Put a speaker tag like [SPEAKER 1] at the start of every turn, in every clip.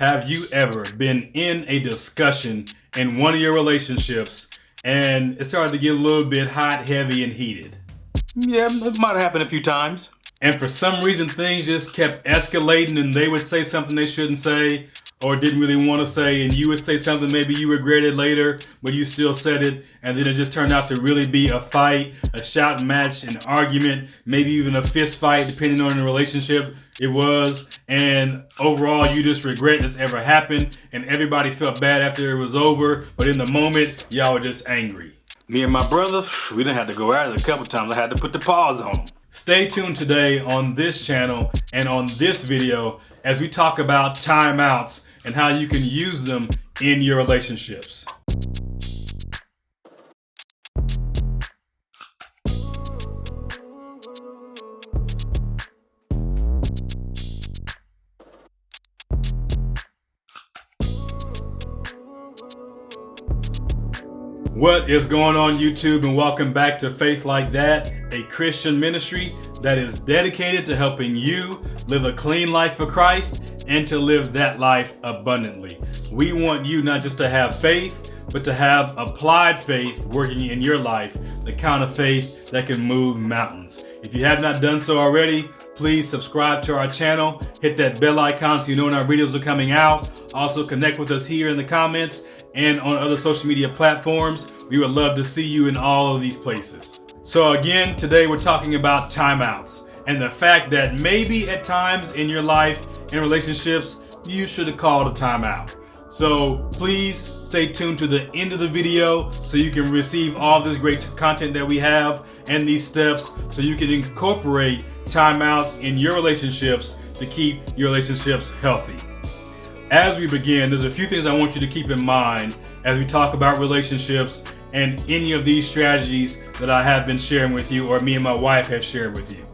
[SPEAKER 1] Have you ever been in a discussion in one of your relationships and it started to get a little bit hot, heavy, and heated?
[SPEAKER 2] Yeah, it might have happened a few times.
[SPEAKER 1] And for some reason, things just kept escalating and they would say something they shouldn't say or didn't really want to say, and you would say something maybe you regretted later, but you still said it, and then it just turned out to really be a fight, a shout match, an argument, maybe even a fist fight, depending on the relationship it was. And overall, you just regret this ever happened, and everybody felt bad after it was over, but in the moment, y'all were just angry.
[SPEAKER 2] Me and my brother, we didn't have to go at it a couple times. I had to put the pause on.
[SPEAKER 1] Stay tuned today on this channel and on this video as we talk about timeouts and how you can use them in your relationships. What is going on, YouTube, and welcome back to Faith Like That, a Christian ministry that is dedicated to helping you live a clean life for Christ and to live that life abundantly. We want you not just to have faith, but to have applied faith working in your life, the kind of faith that can move mountains. If you have not done so already, please subscribe to our channel, hit that bell icon so you know when our videos are coming out. Also connect with us here in the comments and on other social media platforms. We would love to see you in all of these places. So again, today we're talking about timeouts and the fact that maybe at times in your life, in relationships, you should have called a timeout. So please stay tuned to the end of the video so you can receive all this great content that we have and these steps so you can incorporate timeouts in your relationships to keep your relationships healthy. As we begin, there's a few things I want you to keep in mind as we talk about relationships and any of these strategies that I have been sharing with you or me and my wife have shared with you.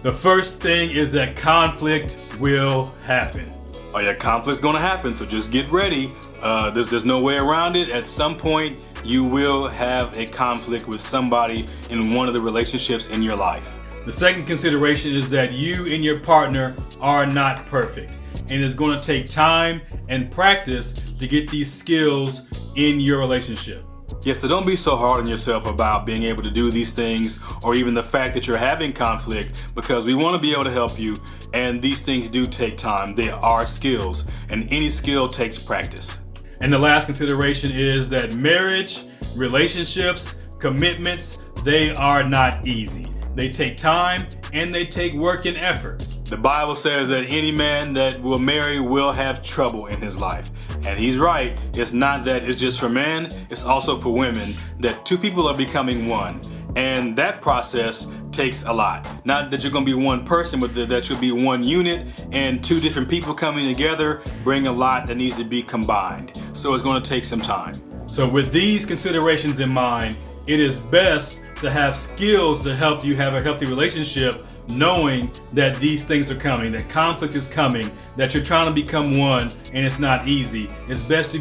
[SPEAKER 1] The first thing is that conflict will happen.
[SPEAKER 2] Oh yeah, conflict's gonna happen, so just get ready. There's no way around it. At some point, you will have a conflict with somebody in one of the relationships in your life.
[SPEAKER 1] The second consideration is that you and your partner are not perfect, and it's going to take time and practice to get these skills in your relationship.
[SPEAKER 2] Yeah, so don't be so hard on yourself about being able to do these things or even the fact that you're having conflict, because we want to be able to help you, and these things do take time. They are skills, and any skill takes practice.
[SPEAKER 1] And the last consideration is that marriage, relationships, commitments, they are not easy. They take time and they take work and effort.
[SPEAKER 2] The Bible says that any man that will marry will have trouble in his life. And he's right. It's not that it's just for men, it's also for women, that two people are becoming one. And that process takes a lot. Not that you're going to be one person, but that you'll be one unit, and two different people coming together bring a lot that needs to be combined. So it's going to take some time.
[SPEAKER 1] So with these considerations in mind, it is best to have skills to help you have a healthy relationship, knowing that these things are coming, that conflict is coming, that you're trying to become one, and it's not easy. It's best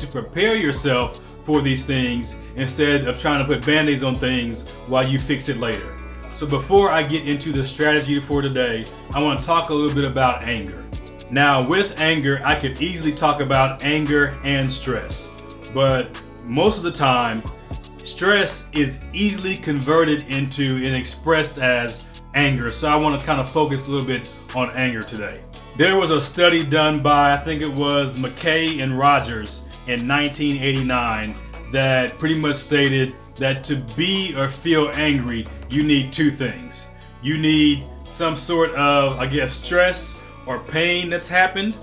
[SPEAKER 1] to prepare yourself for these things instead of trying to put band-aids on things while you fix it later. So before I get into the strategy for today, I want to talk a little bit about anger. Now, with anger, I could easily talk about anger and stress, but most of the time, stress is easily converted into and expressed as anger. So I want to kind of focus a little bit on anger today. There was a study done by, I think it was McKay and Rogers in 1989 that pretty much stated that to be or feel angry, you need two things. You need some sort of, stress or pain that's happened,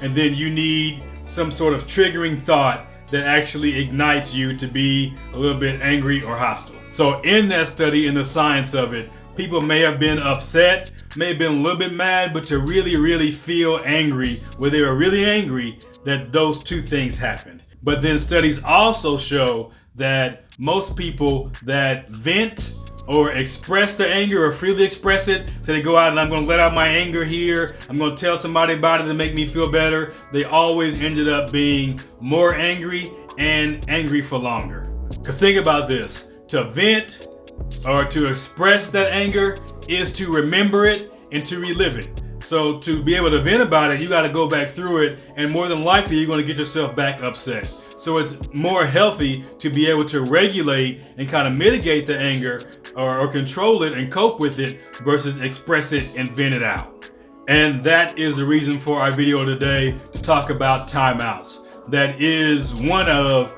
[SPEAKER 1] and then you need some sort of triggering thought that actually ignites you to be a little bit angry or hostile. So in that study, in the science of it, people may have been upset, may have been a little bit mad, but to really, really feel angry, where they were really angry, that those two things happened. But then studies also show that most people that vent or express their anger or freely express it, so they go out and I'm going to let out my anger here, I'm going to tell somebody about it to make me feel better, they always ended up being more angry and angry for longer. Because think about this, to vent or to express that anger is to remember it and to relive it. So to be able to vent about it, you got to go back through it, and more than likely you're going to get yourself back upset. So it's more healthy to be able to regulate and kind of mitigate the anger or control it and cope with it versus express it and vent it out. And that is the reason for our video today, to talk about timeouts. That is one of,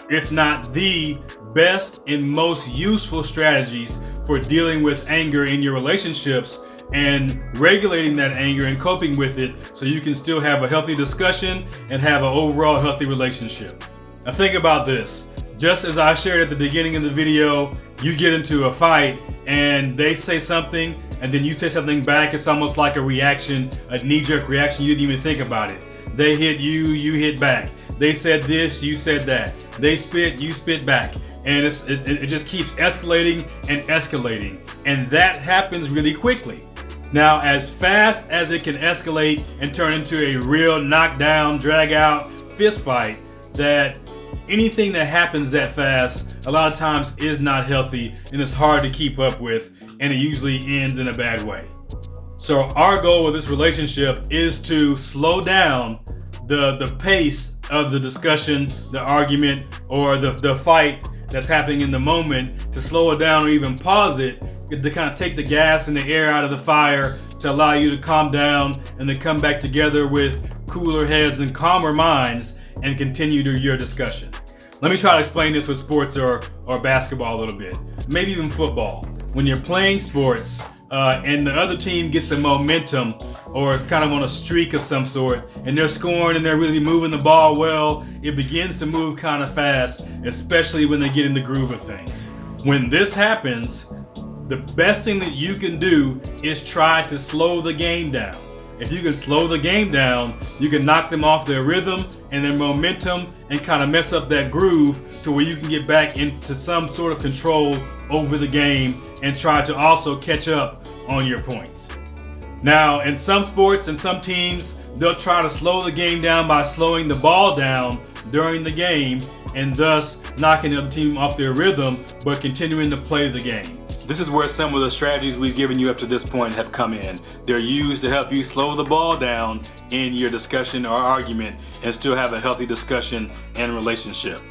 [SPEAKER 1] if not the best and most useful strategies for dealing with anger in your relationships and regulating that anger and coping with it so you can still have a healthy discussion and have an overall healthy relationship. Now think about this. Just as I shared at the beginning of the video, you get into a fight and they say something and then you say something back. It's almost like a reaction, a knee-jerk reaction. You didn't even think about it. They hit you, you hit back. They said this, you said that. They spit, you spit back. And it just keeps escalating and escalating. And that happens really quickly. Now, as fast as it can escalate and turn into a real knockdown, drag out fist fight, that anything that happens that fast a lot of times is not healthy and it's hard to keep up with, and it usually ends in a bad way. So our goal with this relationship is to slow down the pace of the discussion, the argument, or the fight that's happening in the moment, to slow it down or even pause it, to kind of take the gas and the air out of the fire, to allow you to calm down and then come back together with cooler heads and calmer minds and continue your discussion. Let me try to explain this with sports or basketball a little bit, maybe even football. When you're playing sports and the other team gets a momentum or is kind of on a streak of some sort, and they're scoring and they're really moving the ball well, it begins to move kind of fast, especially when they get in the groove of things. When this happens, the best thing that you can do is try to slow the game down. If you can slow the game down, you can knock them off their rhythm and their momentum and kind of mess up that groove to where you can get back into some sort of control over the game and try to also catch up on your points. Now, in some sports and some teams, they'll try to slow the game down by slowing the ball down during the game and thus knocking the other team off their rhythm, but continuing to play the game.
[SPEAKER 2] This is where some of the strategies we've given you up to this point have come in. They're used to help you slow the ball down in your discussion or argument and still have a healthy discussion and relationship.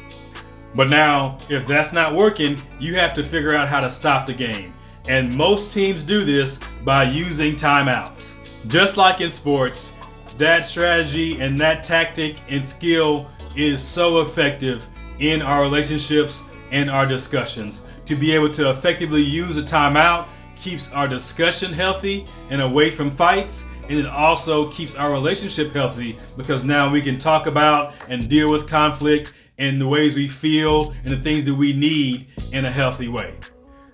[SPEAKER 1] But now, if that's not working, you have to figure out how to stop the game. And most teams do this by using timeouts. Just like in sports, that strategy and that tactic and skill is so effective in our relationships and our discussions. To be able to effectively use a timeout keeps our discussion healthy and away from fights, and it also keeps our relationship healthy because now we can talk about and deal with conflict and the ways we feel and the things that we need in a healthy way.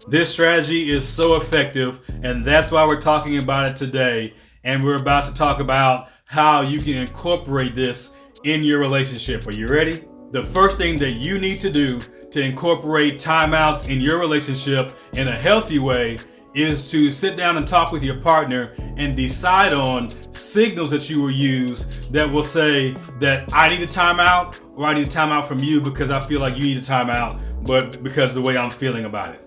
[SPEAKER 1] This strategy is so effective, and that's why we're talking about it today. And we're about to talk about how you can incorporate this in your relationship. Are you ready? The first thing that you need to do to incorporate timeouts in your relationship in a healthy way is to sit down and talk with your partner and decide on signals that you will use that will say that I need a timeout, or I need a timeout from you because I feel like you need a timeout, but because of the way I'm feeling about it.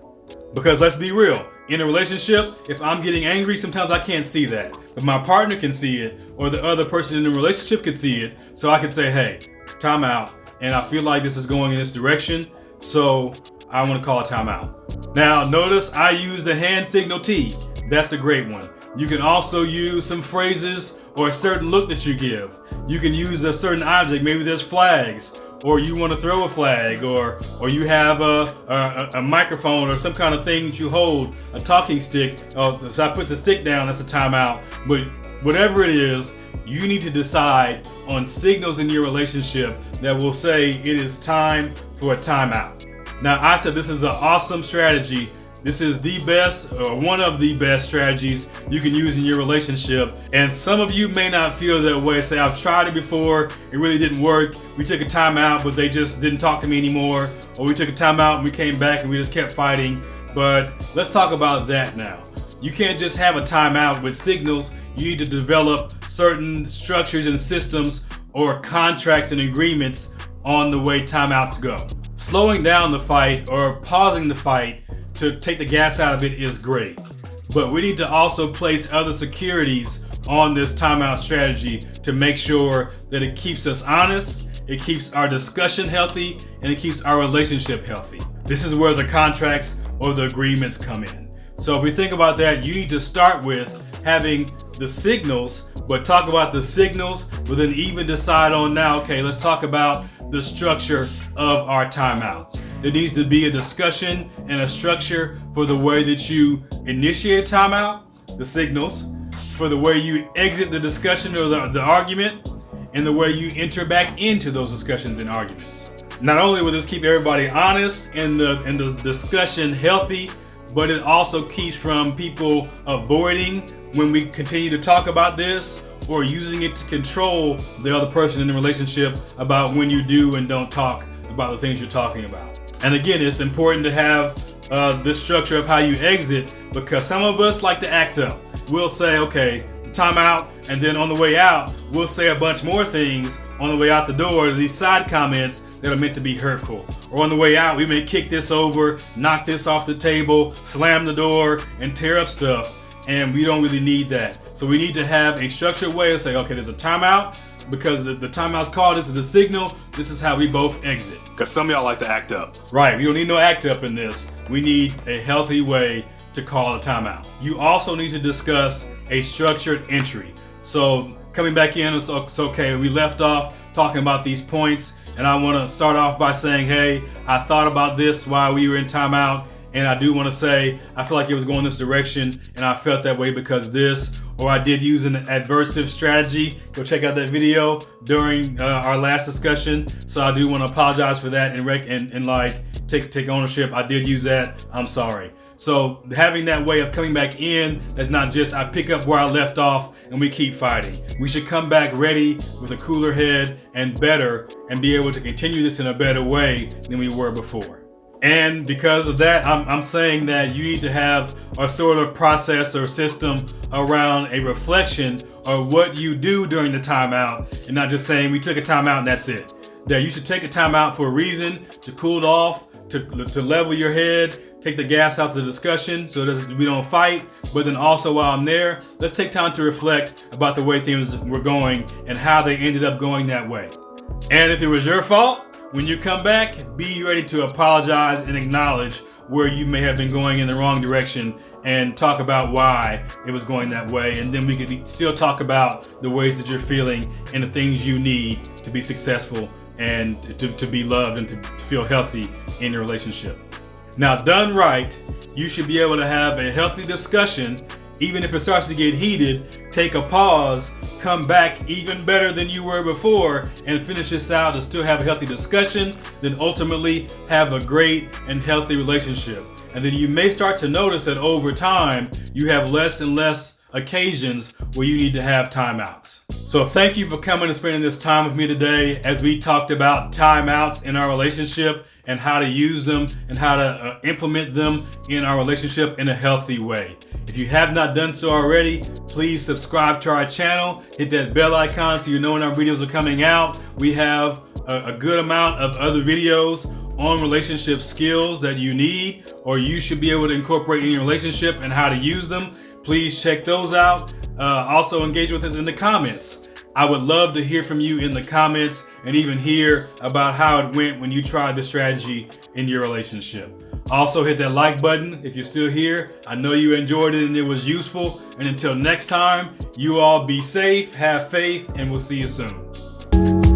[SPEAKER 1] Because let's be real, in a relationship, if I'm getting angry, sometimes I can't see that. But my partner can see it, or the other person in the relationship can see it. So I can say, hey, timeout, and I feel like this is going in this direction, so I want to call a timeout. Now, notice I use the hand signal T. That's a great one. You can also use some phrases or a certain look that you give. You can use a certain object. Maybe there's flags, or you want to throw a flag, or you have a microphone or some kind of thing that you hold, a talking stick. Oh, so I put the stick down, that's a timeout. But whatever it is, you need to decide on signals in your relationship that will say it is time for a timeout. Now, I said this is an awesome strategy. This is the best, or one of the best strategies you can use in your relationship. And some of you may not feel that way. Say, I've tried it before, it really didn't work. We took a timeout, but they just didn't talk to me anymore. Or we took a timeout and we came back and we just kept fighting. But let's talk about that now. You can't just have a timeout with signals. You need to develop certain structures and systems or contracts and agreements on the way timeouts go. Slowing down the fight or pausing the fight to take the gas out of it is great. but we need to also place other securities on this timeout strategy to make sure that it keeps us honest, it keeps our discussion healthy, and it keeps our relationship healthy. This is where the contracts or the agreements come in. So if we think about that, you need to start with having the signals, but talk about the signals, but then even decide on now, okay, let's talk about the structure of our timeouts. There needs to be a discussion and a structure for the way that you initiate a timeout, the signals, for the way you exit the discussion or the argument, and the way you enter back into those discussions and arguments. Not only will this keep everybody honest and the discussion healthy, but it also keeps from people avoiding when we continue to talk about this or using it to control the other person in the relationship about when you do and don't talk about the things you're talking about. And again, it's important to have this structure of how you exit, because some of us like to act up. We'll say, okay, time out, and then on the way out, we'll say a bunch more things on the way out the door, these side comments that are meant to be hurtful. Or on the way out, we may kick this over, knock this off the table, slam the door, and tear up stuff, and we don't really need that. So we need to have a structured way of saying, okay, there's a timeout, because the timeout's called, this is the signal, this is how we both exit.
[SPEAKER 2] Because some of y'all like to act up.
[SPEAKER 1] Right, we don't need no act up in this. We need a healthy way to call a timeout. You also need to discuss a structured entry. So coming back in, it's okay, we left off talking about these points, and I want to start off by saying, hey, I thought about this while we were in timeout, and I do want to say I feel like it was going this direction, and I felt that way because this, or I did use an adversive strategy. Go check out that video during our last discussion. So I do want to apologize for that and like take ownership. I did use that. I'm sorry. So having that way of coming back in, that's not just I pick up where I left off and we keep fighting. We should come back ready with a cooler head and better, and be able to continue this in a better way than we were before. And because of that, I'm saying that you need to have a sort of process or system around a reflection of what you do during the timeout, and not just saying we took a timeout and that's it. That you should take a timeout for a reason, to cool it off, to level your head, take the gas out the discussion so that we don't fight. But then also while I'm there, let's take time to reflect about the way things were going and how they ended up going that way. And if it was your fault, when you come back, be ready to apologize and acknowledge where you may have been going in the wrong direction, and talk about why it was going that way. And then we can still talk about the ways that you're feeling and the things you need to be successful and to be loved and to feel healthy in your relationship. Now, done right, you should be able to have a healthy discussion. Even if it starts to get heated, take a pause, come back even better than you were before, and finish this out and still have a healthy discussion, then ultimately have a great and healthy relationship. And then you may start to notice that over time, you have less and less occasions where you need to have timeouts. So thank you for coming and spending this time with me today as we talked about timeouts in our relationship and how to use them and how to implement them in our relationship in a healthy way. If you have not done so already, please subscribe to our channel. Hit that bell icon so you know when our videos are coming out. We have a good amount of other videos on relationship skills that you need or you should be able to incorporate in your relationship and how to use them. Please check those out. Also engage with us in the comments. I would love to hear from you in the comments and even hear about how it went when you tried the strategy in your relationship. Also hit that like button if you're still here. I know you enjoyed it and it was useful. And until next time, you all be safe, have faith, and we'll see you soon.